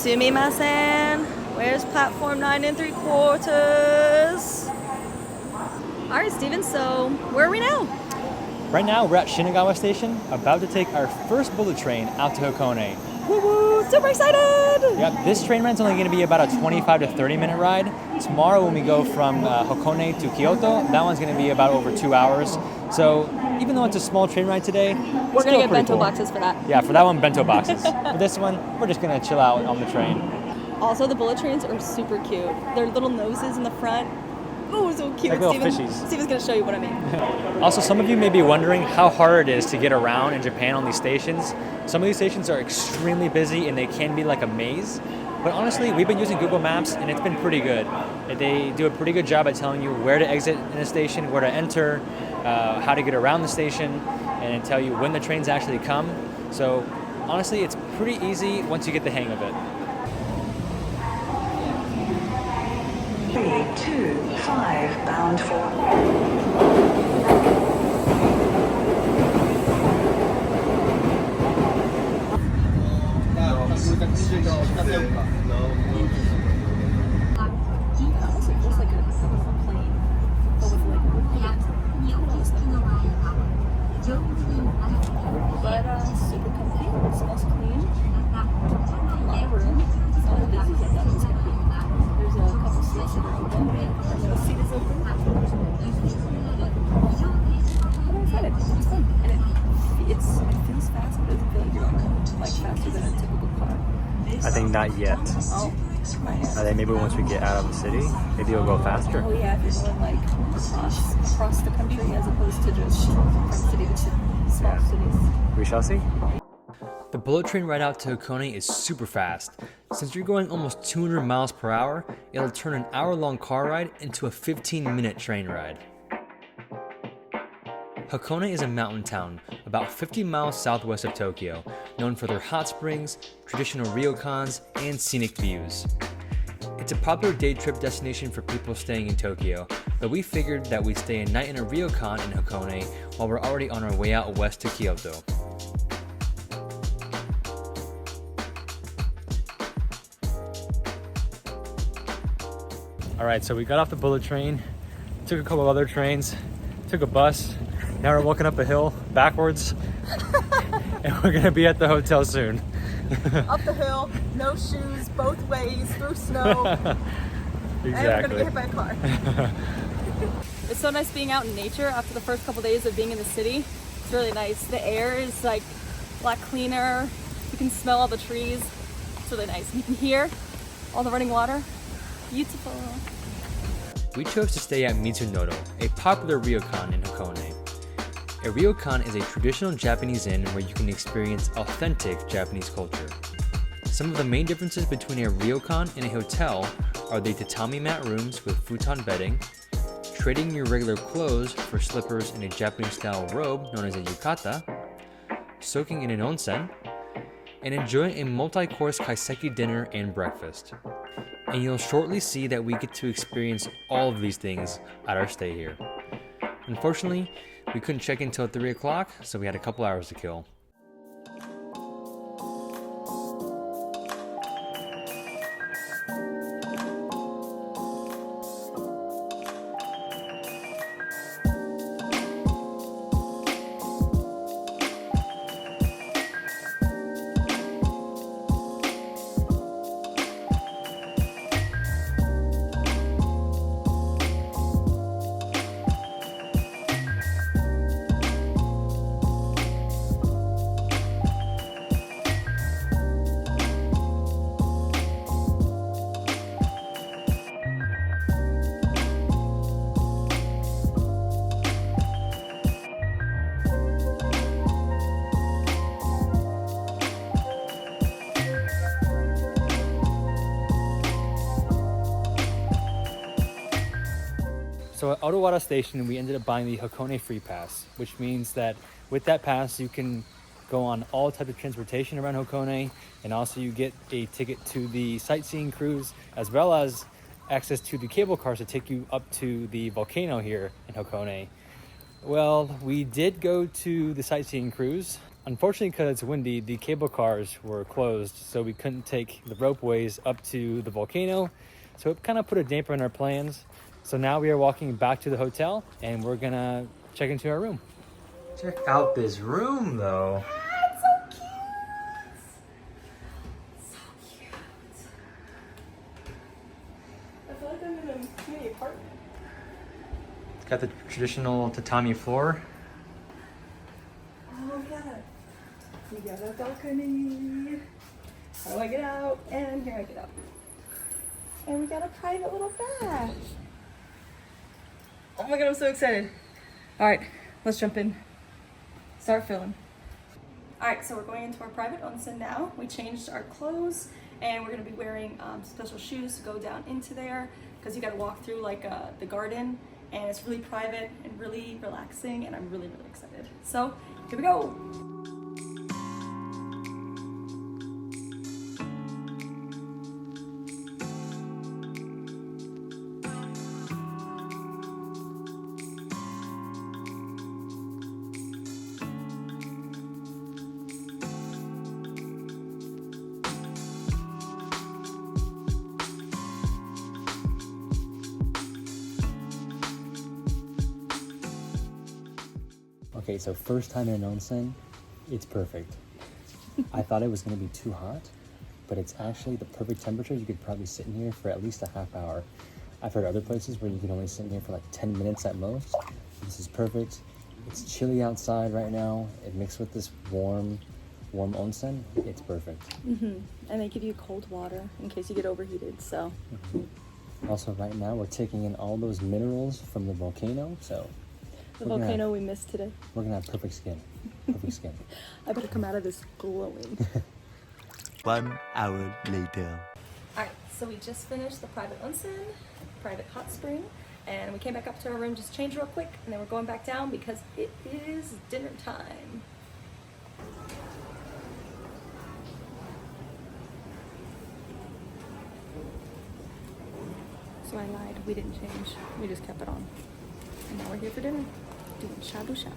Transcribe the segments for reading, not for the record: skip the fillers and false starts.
Sumimasen. Where's platform 9 3/4? Alright, Steven, so where are we now? Right now, we're at Shinagawa Station, about to take our first bullet train out to Hakone. Woo woo! Super excited! Yep, this train ride's only going to be about a 25 to 30 minute ride. Tomorrow when we go from Hakone to Kyoto, that one's going to be about over 2 hours. So even though it's a small train ride today, we're going to get bento boxes for that. Yeah, for that one, bento boxes. For this one, we're just going to chill out on the train. Also, the bullet trains are super cute. Their little noses in the front. Oh, so cute. Like little fishies. Steven's going to show you what I mean. Also, some of you may be wondering how hard it is to get around in Japan on these stations. Some of these stations are extremely busy and they can be like a maze. But honestly, we've been using Google Maps and it's been pretty good. They do a pretty good job at telling you where to exit in a station, where to enter, how to get around the station, and tell you when the trains actually come. So honestly, it's pretty easy once you get the hang of it. 325 bound for. But super comfy, smells clean. A lot of room. It's not as busy as I thought it was going to be. There's a couple seats that are open. The seat is open. But I'm excited. It's fun. And it feels fast, but it doesn't feel like you're like faster than a typical car. I think not yet. Oh, I think maybe once we get out of the city, maybe it'll go faster. oh yeah, if you're going like across the country as opposed to just from city to city, small cities. We shall see. The bullet train ride out to Hakone is super fast. Since you're going almost 200 miles per hour, it'll turn an hour-long car ride into a 15-minute train ride. Hakone is a mountain town about 50 miles southwest of Tokyo, known for their hot springs, traditional ryokans, and scenic views. It's a popular day trip destination for people staying in Tokyo, but we figured that we'd stay a night in a ryokan in Hakone while we're already on our way out west to Kyoto. Alright, so we got off the bullet train, took a couple of other trains, took a bus. Now we're walking up a hill backwards, and we're gonna be at the hotel soon. Up the hill, no shoes, both ways, through snow. Exactly. And we're gonna get hit by a car. It's so nice being out in nature after the first couple days of being in the city. It's really nice. The air is like a lot cleaner. You can smell all the trees. It's really nice. You can hear all the running water. Beautiful. We chose to stay at Mitsunoto, a popular ryokan in Hakone. A ryokan is a traditional Japanese inn where you can experience authentic Japanese culture. Some of the main differences between a ryokan and a hotel are the tatami mat rooms with futon bedding, trading your regular clothes for slippers and a Japanese-style robe known as a yukata, soaking in an onsen, and enjoying a multi-course kaiseki dinner and breakfast. And you'll shortly see that we get to experience all of these things at our stay here. Unfortunately, we couldn't check in until 3 o'clock, so we had a couple hours to kill. So at Otawara Station, we ended up buying the Hakone Free Pass, which means that with that pass, you can go on all types of transportation around Hakone, and also you get a ticket to the sightseeing cruise, as well as access to the cable cars to take you up to the volcano here in Hakone. Well, we did go to the sightseeing cruise, Unfortunately, because it's windy, the cable cars were closed, so we couldn't take the ropeways up to the volcano. So it kind of put a damper on our plans. So now we are walking back to the hotel and we're gonna check into our room. Check out this room though. It's so cute. So cute. I feel like I'm in a mini apartment. Got the traditional tatami floor. Oh yeah. We got a balcony. How do I get out? And here I get out. And we got a private little bath. Oh my god, I'm so excited. All right, let's jump in. Start filling. All right, so we're going into our private onsen now. We changed our clothes and we're gonna be wearing special shoes to go down into there because you gotta walk through like the garden and it's really private and really relaxing and I'm really, really excited. So here we go. Okay, so first time in onsen, it's perfect. I thought it was gonna be too hot, but it's actually the perfect temperature. You could probably sit in here for at least a half hour. I've heard other places where you can only sit in here for like 10 minutes at most. This is perfect. It's chilly outside right now. It mixed with this warm onsen. It's perfect. And they give you cold water in case you get overheated, so. Also right now we're taking in all those minerals from the volcano, so. The volcano we missed today. We're gonna have perfect skin. Perfect skin. I better come out of this glowing. 1 hour later. Alright, so we just finished the private onsen, private hot spring, and we came back up to our room, just changed real quick, and then we're going back down because it is dinner time. So I lied, we didn't change, we just kept it on. And now we're here for dinner, doing shabu shabu.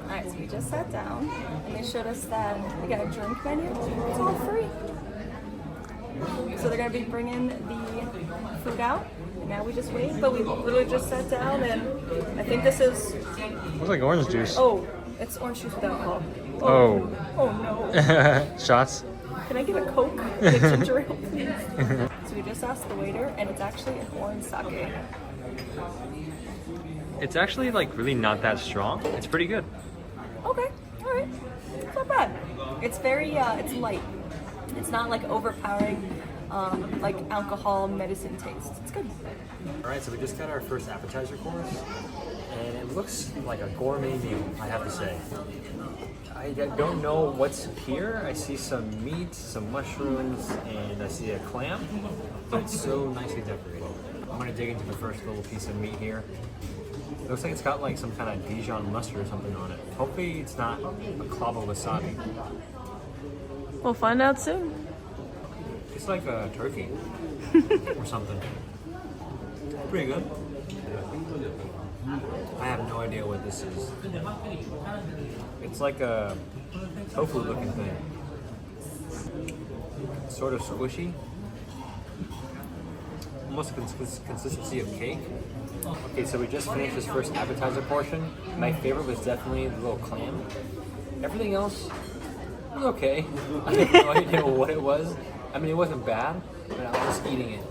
Alright, so we just sat down and they showed us that we got a drink menu. It's all free. So they're gonna be bringing the food out. And now we just wait, but we literally just sat down and I think this is, Looks like orange juice. oh, it's orange juice with alcohol. Oh. Oh no. Shots. Can I get a Coke with ginger ale, please? So we just asked the waiter and it's actually an orange sake. It's actually like really not that strong. It's pretty good. Okay, alright. It's not bad. It's very, it's light. It's not like overpowering, like alcohol medicine taste. It's good. All right, so we just got our first appetizer course, and it looks like a gourmet meal, I have to say. I don't know what's here. I see some meat, some mushrooms, and I see a clam, but it's so nicely decorated. I'm gonna dig into the first little piece of meat here. It looks like it's got like some kind of Dijon mustard or something on it. Hopefully it's not a clove of wasabi. We'll find out soon. It's like a turkey or something. Pretty good. I have no idea what this is. It's like a tofu looking thing. It's sort of squishy. Almost consistency of cake. Okay, so we just finished this first appetizer portion. My favorite was definitely the little clam. Everything else was okay. I have no idea what it was. I mean, it wasn't bad, but I was just eating it.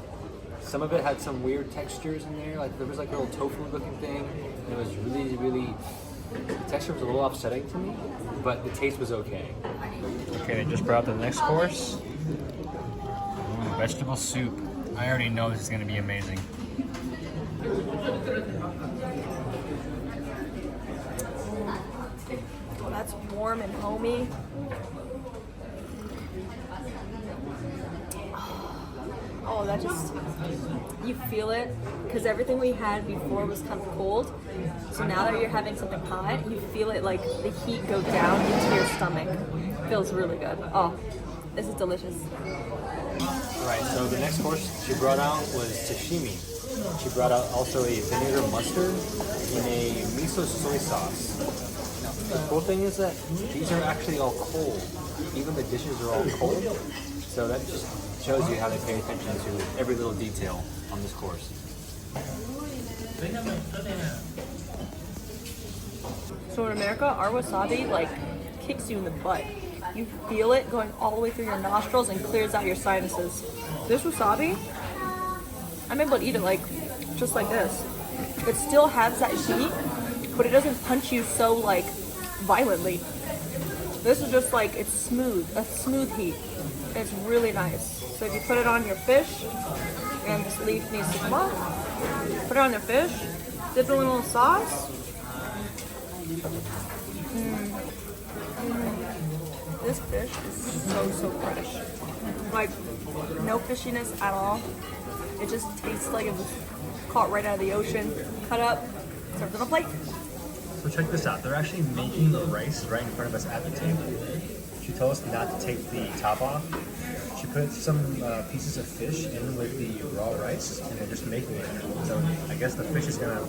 Some of it had some weird textures in there. Like there was like a little tofu looking thing. And it was really, the texture was a little upsetting to me, but the taste was okay. Okay, they just brought out the next course. Ooh, vegetable soup. I already know this is gonna be amazing. Oh, that's warm and homey. Oh, Oh, that just, you feel it, because everything we had before was kind of cold. So now that you're having something hot, you feel it like the heat go down into your stomach. Feels really good. Oh, this is delicious. Alright, so the next course she brought out was sashimi. She brought out also a vinegar mustard in a miso soy sauce. Now, the cool thing is that these are actually all cold. Even the dishes are all cold. So that just shows you how they pay attention to every little detail on this course. So in America, our wasabi like kicks you in the butt. You feel it going all the way through your nostrils and clears out your sinuses. This wasabi, I'm able to eat it like just like this. It still has that heat, but it doesn't punch you so like violently. This is just like, it's smooth, a smooth heat. It's really nice. So if you put it on your fish, and this leaf needs to come off, put it on your fish, dip it in a little sauce. This fish is so fresh. Like, no fishiness at all. It just tastes like it was caught right out of the ocean, cut up, served on a plate. So check this out. They're actually making the rice right in front of us at the table. She told us not to take the top off. She put some pieces of fish in with the raw rice, and they're just making it. So I guess the fish is gonna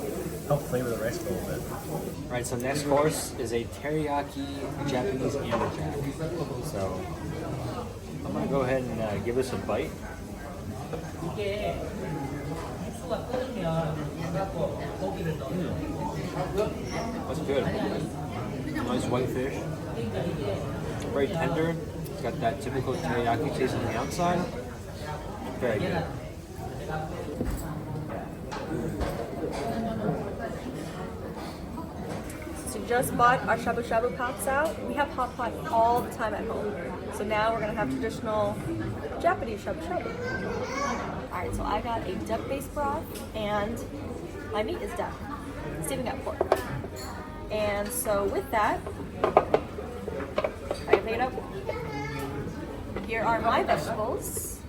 help flavor the rice a little bit. All right, so next course is a teriyaki Japanese amberjack. So I'm gonna go ahead and give this a bite. That's good. Nice white fish. Very tender. It's got that typical teriyaki taste on the outside. Very good. So we just bought our shabu shabu pots out. We have hot pot all the time at home. So now we're gonna have traditional Japanese shabu shabu. All right, so I got a duck-based broth, and my meat is duck. Steven got pork. And so with that, I can pick it up. Here are my vegetables.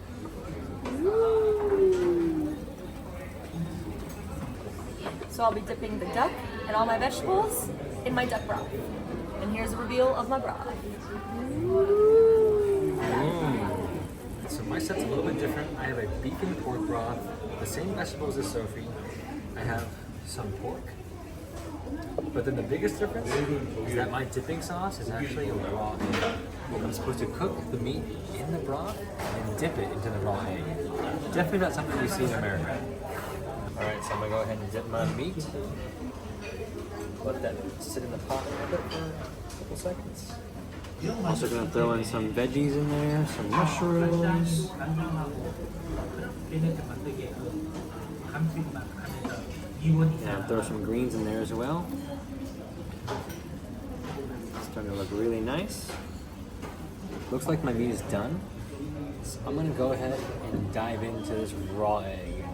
Ooh. So I'll be dipping the duck and all my vegetables in my duck broth. And here's a reveal of my broth. So my set's a little bit different. I have a beef and pork broth, the same vegetables as Sophie. I have some pork. But then the biggest difference is that my dipping sauce is actually a raw egg. I'm supposed to cook the meat in the broth and dip it into the raw egg. Definitely not something we see in America. Alright, so I'm gonna go ahead and dip my meat. Let that sit in the pot a little bit for a couple seconds. Also gonna throw in some veggies in there, some mushrooms. Yeah, throw some greens in there as well. It's starting to look really nice. Looks like my meat is done. So I'm gonna go ahead and dive into this raw egg.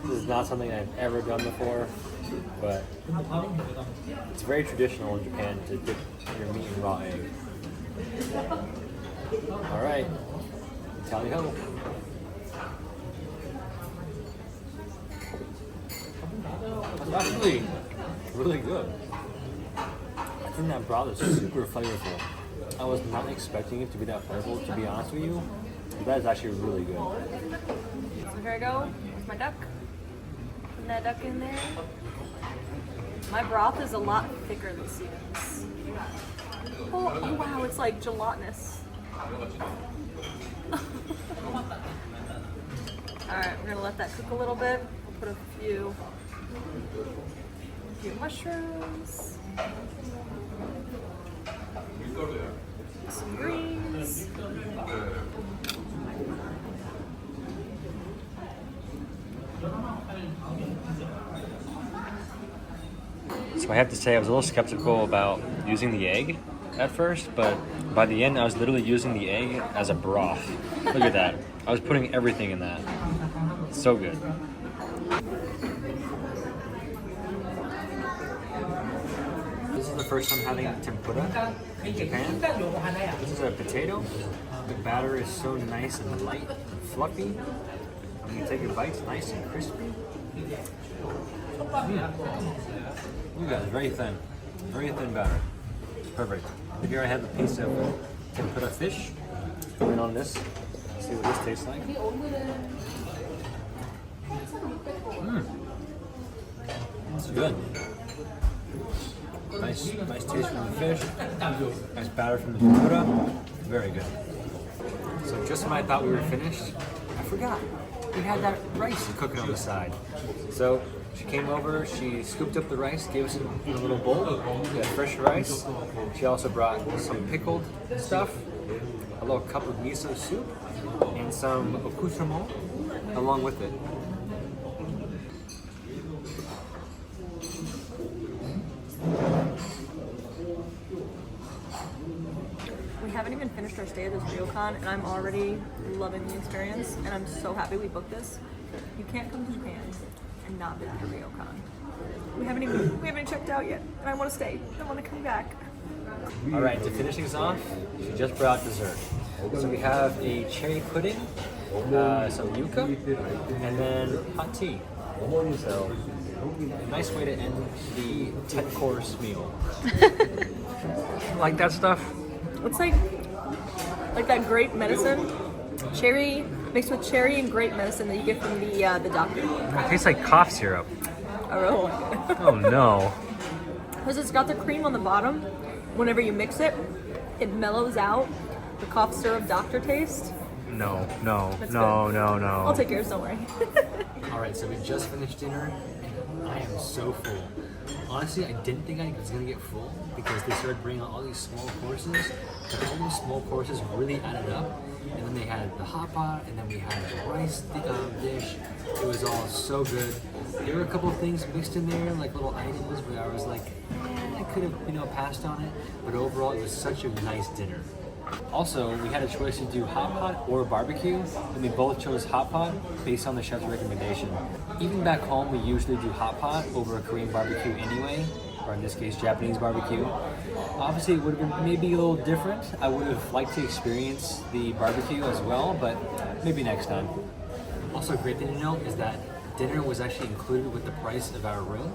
This is not something I've ever done before, but it's very traditional in Japan to dip your meat in raw egg. Alright, tally ho. It's actually really good. I think that broth is super flavorful. I was not expecting it to be that flavorful, to be honest with you. But that is actually really good. So here I go with my duck. Put that duck in there. My broth is a lot thicker than Steven's. Oh wow, it's like gelatinous. Alright, we're gonna let that cook a little bit. We'll put a few mushrooms. Some greens. So I have to say I was a little skeptical about using the egg at first, but by the end I was literally using the egg as a broth. Look at that. I was putting everything in that. So good. This is the first time having tempura in Japan. This is a potato. The batter is so nice and light and fluffy. I'm gonna take a bite, it's nice and crispy. You guys, very thin batter. Perfect. Here I have a piece of tempura fish. Going on this. See what this tastes like. It's good. Nice taste from the fish. Nice batter from the tempura. Very good. So just when I thought we were finished, I forgot. We had that rice cooking on the side. So she came over, she scooped up the rice, gave us in a little bowl. We had fresh rice. She also brought some pickled stuff, a little cup of miso soup, and some accoutrement along with it. We haven't even finished our stay at this ryokan, and I'm already loving the experience, and I'm so happy we booked this. You can't come to Japan and not visit a ryokan. We haven't even checked out yet, and I want to stay. I want to come back. All right, to finish things off, she just brought out dessert. So we have a cherry pudding, some yuca, and then hot tea. So a nice way to end the 10-course meal. Like that stuff? It's like that grape medicine, cherry mixed with cherry and grape medicine that you get from the doctor. It tastes like cough syrup. I really like it. Oh no. Because it's got the cream on the bottom. Whenever you mix it, it mellows out the cough syrup doctor taste. No. I'll take yours, don't worry. All right, so we just finished dinner, and I am so full. Honestly, I didn't think I was gonna get full because they started bringing out all these small courses, but all these small courses really added up. And then they had the hot pot, and then we had the rice dish. It was all so good. There were a couple of things mixed in there, like little items where I was like, I could have, passed on it. But overall, it was such a nice dinner. Also, we had a choice to do hot pot or barbecue, and we both chose hot pot based on the chef's recommendation. Even back home, we usually do hot pot over a Korean barbecue anyway, or in this case, Japanese barbecue. Obviously, it would have been maybe a little different. I would have liked to experience the barbecue as well, but maybe next time. Also, a great thing to note is that dinner was actually included with the price of our room,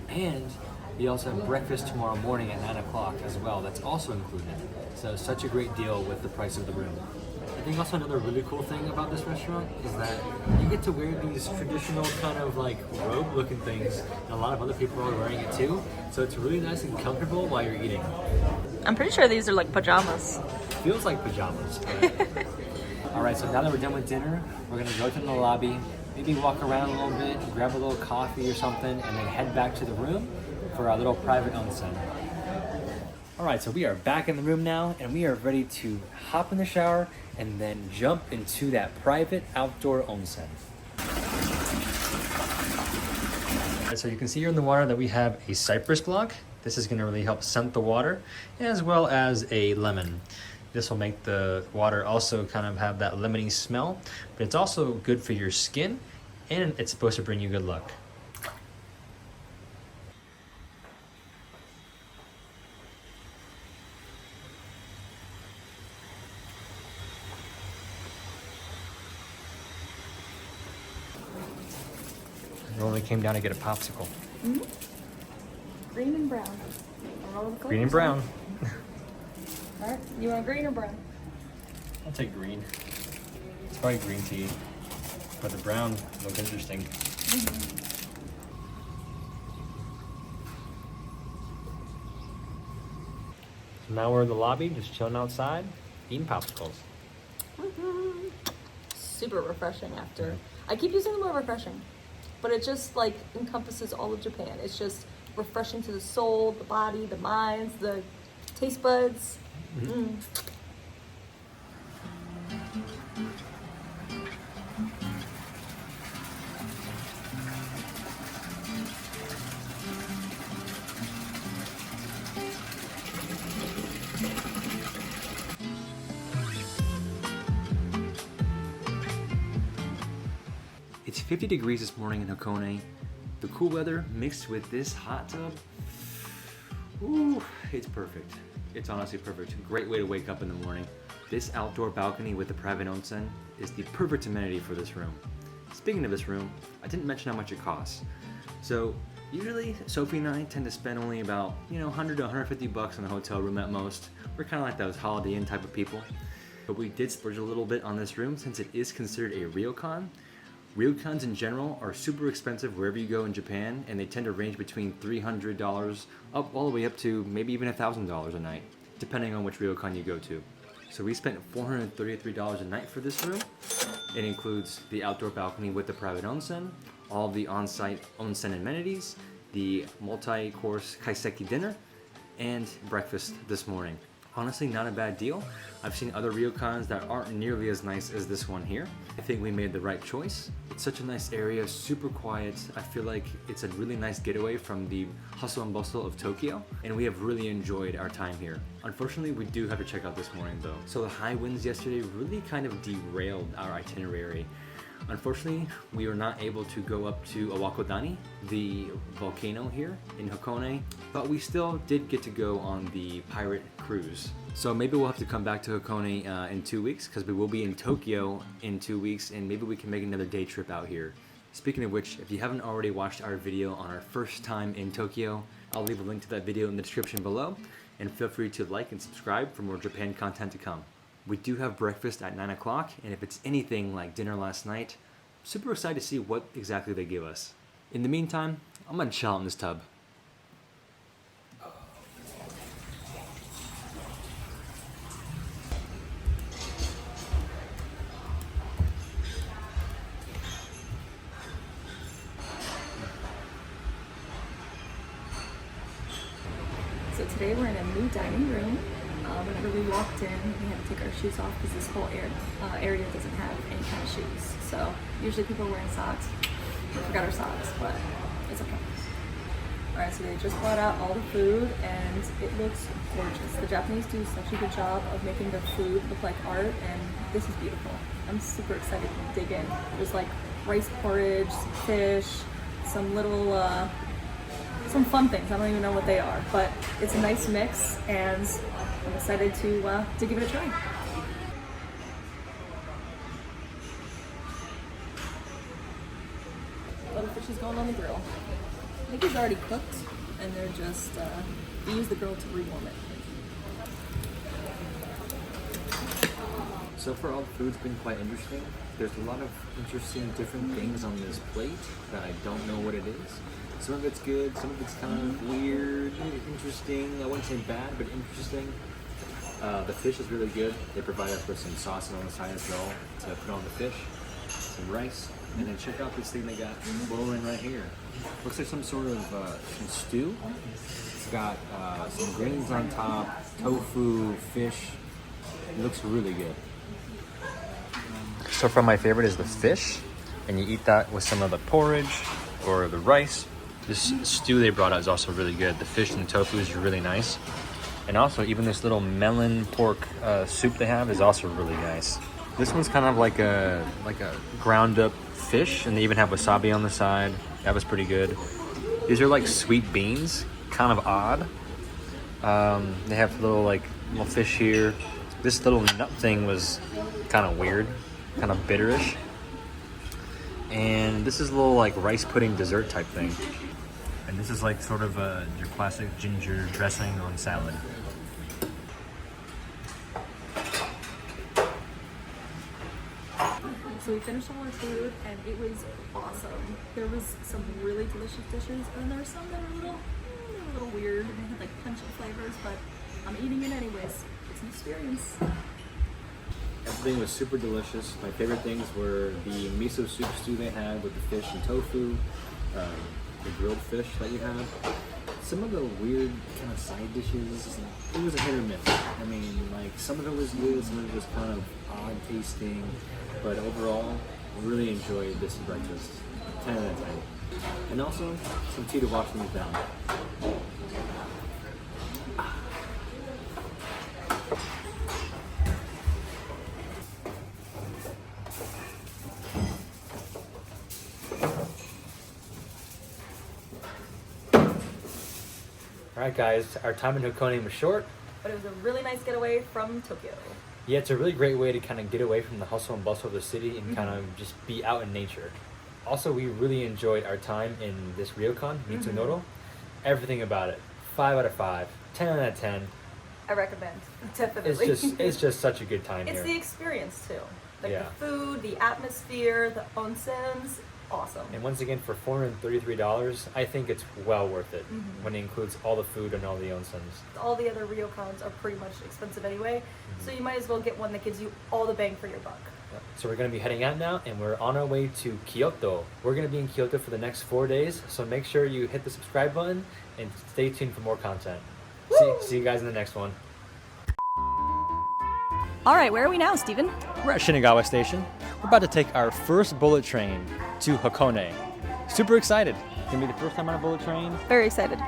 and we also have breakfast tomorrow morning at 9 o'clock as well. That's also included. So such a great deal with the price of the room. I think also another really cool thing about this restaurant is that you get to wear these traditional kind of like robe looking things, and a lot of other people are wearing it too. So it's really nice and comfortable while you're eating. I'm pretty sure these are like pajamas. Feels like pajamas. But... All right, so now that we're done with dinner, we're gonna go to the lobby, maybe walk around a little bit, grab a little coffee or something, and then head back to the room for our little private onsen. All right, so we are back in the room now, and we are ready to hop in the shower and then jump into that private outdoor onsen. All right, so you can see here in the water that we have a cypress block. This is gonna really help scent the water, as well as a lemon. This will make the water also kind of have that lemony smell, but it's also good for your skin, and it's supposed to bring you good luck. I only came down to get a popsicle. Mm-hmm. Green and brown. I don't know what the Green and colors brown. are. All right, you want green or brown? I'll take green. It's probably green tea, but the brown looks interesting. Mm-hmm. So now we're in the lobby, just chilling outside, eating popsicles. Mm-hmm. Super refreshing after. I keep using the word refreshing, but it just like encompasses all of Japan. It's just refreshing to the soul, the body, the minds, the taste buds. Mm. It's 50 degrees this morning in Hakone. The cool weather mixed with this hot tub, ooh, it's perfect. It's honestly perfect. Great way to wake up in the morning. This outdoor balcony with the private onsen is the perfect amenity for this room. Speaking of this room, I didn't mention how much it costs. So usually Sophie and I tend to spend only about 100 to 150 bucks on a hotel room at most. We're kind of like those Holiday Inn type of people. But we did splurge a little bit on this room since it is considered a ryokan. Ryokans in general are super expensive wherever you go in Japan, and they tend to range between $300 up all the way up to maybe even $1,000 a night, depending on which ryokan you go to. So we spent $433 a night for this room. It includes the outdoor balcony with the private onsen, all the on-site onsen amenities, the multi-course kaiseki dinner, and breakfast this morning. Honestly, not a bad deal. I've seen other ryokans that aren't nearly as nice as this one here. I think we made the right choice. It's such a nice area, super quiet. I feel like it's a really nice getaway from the hustle and bustle of Tokyo, and we have really enjoyed our time here. Unfortunately, we do have to check out this morning though. So the high winds yesterday really kind of derailed our itinerary. Unfortunately, we were not able to go up to Awakodani, the volcano here in Hakone, but we still did get to go on the pirate cruise. So maybe we'll have to come back to Hakone in 2 weeks, because we will be in Tokyo in 2 weeks, and maybe we can make another day trip out here. Speaking of which, if you haven't already watched our video on our first time in Tokyo, I'll leave a link to that video in the description below, and feel free to like and subscribe for more Japan content to come. We do have breakfast at 9 o'clock, and if it's anything like dinner last night, I'm super excited to see what exactly they give us. In the meantime, I'm gonna chill out in this tub. So today we're in a new dining room. Whenever we walked in, we had to take our shoes off because this whole area doesn't have any kind of shoes. So usually people are wearing socks. We forgot our socks, but it's okay. Alright, so they just brought out all the food and it looks gorgeous. The Japanese do such a good job of making their food look like art, and this is beautiful. I'm super excited to dig in. There's like rice porridge, some fish, some little some fun things. I don't even know what they are, but it's a nice mix, and I'm excited to give it a try. Little fish is going on the grill. I think it's already cooked, and they're just they use the grill to rewarm it. So far, all the food's been quite interesting. There's a lot of interesting different things on this plate that I don't know what it is. Some of it's good, some of it's kind of weird, interesting. I wouldn't say bad, but interesting. The fish is really good. They provide us with some sauce on the side as well to put on the fish, some rice, and then check out this thing they got boiling right here. Looks like some sort of some stew. It's got some greens on top, tofu, fish. It looks really good. So far, my favorite is the fish, and you eat that with some of the porridge or the rice. This stew they brought out is also really good. The fish and the tofu is really nice. And also, even this little melon pork soup they have is also really nice. This one's kind of like a ground up fish, and they even have wasabi on the side. That was pretty good. These are like sweet beans, kind of odd. They have little fish here. This little nut thing was kind of weird, kind of bitterish. And this is a little like rice pudding dessert type thing. And this is like sort of your classic ginger dressing on salad. So we finished all our food and it was awesome. There was some really delicious dishes, and there were some that were a little weird, and they had like pungent flavors, but I'm eating it anyways. It's an experience. Everything was super delicious. My favorite things were the miso soup stew they had with the fish and tofu, the grilled fish that you had. Some of the weird kind of side dishes, it was a hit or miss. I mean, like some of it was good, some of it was kind of odd tasting, but overall, I really enjoyed this breakfast. 10 out of 10. And also, some tea to wash things down. Alright guys, our time in Hakone was short. But it was a really nice getaway from Tokyo. Yeah, it's a really great way to kind of get away from the hustle and bustle of the city and kind of just be out in nature. Also, we really enjoyed our time in this ryokan, Mitsunoro. Everything about it, 5 out of 5, 10 out of 10. I recommend, definitely. It's just such a good time It's here. the experience too. Like Yeah. the food, the atmosphere, the onsens, awesome. And once again, for $433, I think it's well worth it when it includes all the food and all the onsens. All the other ryokans are pretty much expensive anyway, so you might as well get one that gives you all the bang for your buck. So we're going to be heading out now, and we're on our way to Kyoto. We're going to be in Kyoto for the next 4 days, so make sure you hit the subscribe button and stay tuned for more content. See you guys in the next one. All right, where are we now, Steven? We're at Shinagawa Station. We're about to take our first bullet train to Hakone. Super excited. It's going to be the first time on a bullet train. Very excited.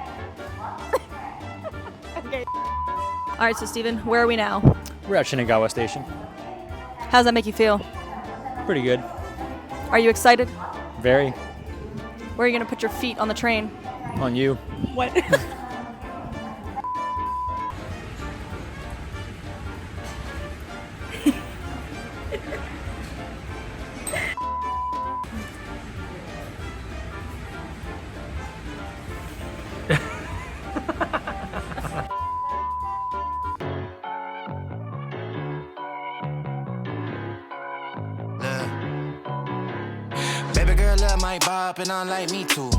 Okay. All right, so Steven, where are we now? We're at Shinagawa Station. How does that make you feel? Pretty good. Are you excited? Very. Where are you gonna put your feet on the train? On you. What? Baby girl love my bop and I like me too.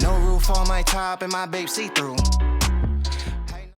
No roof on my top and my babe see through.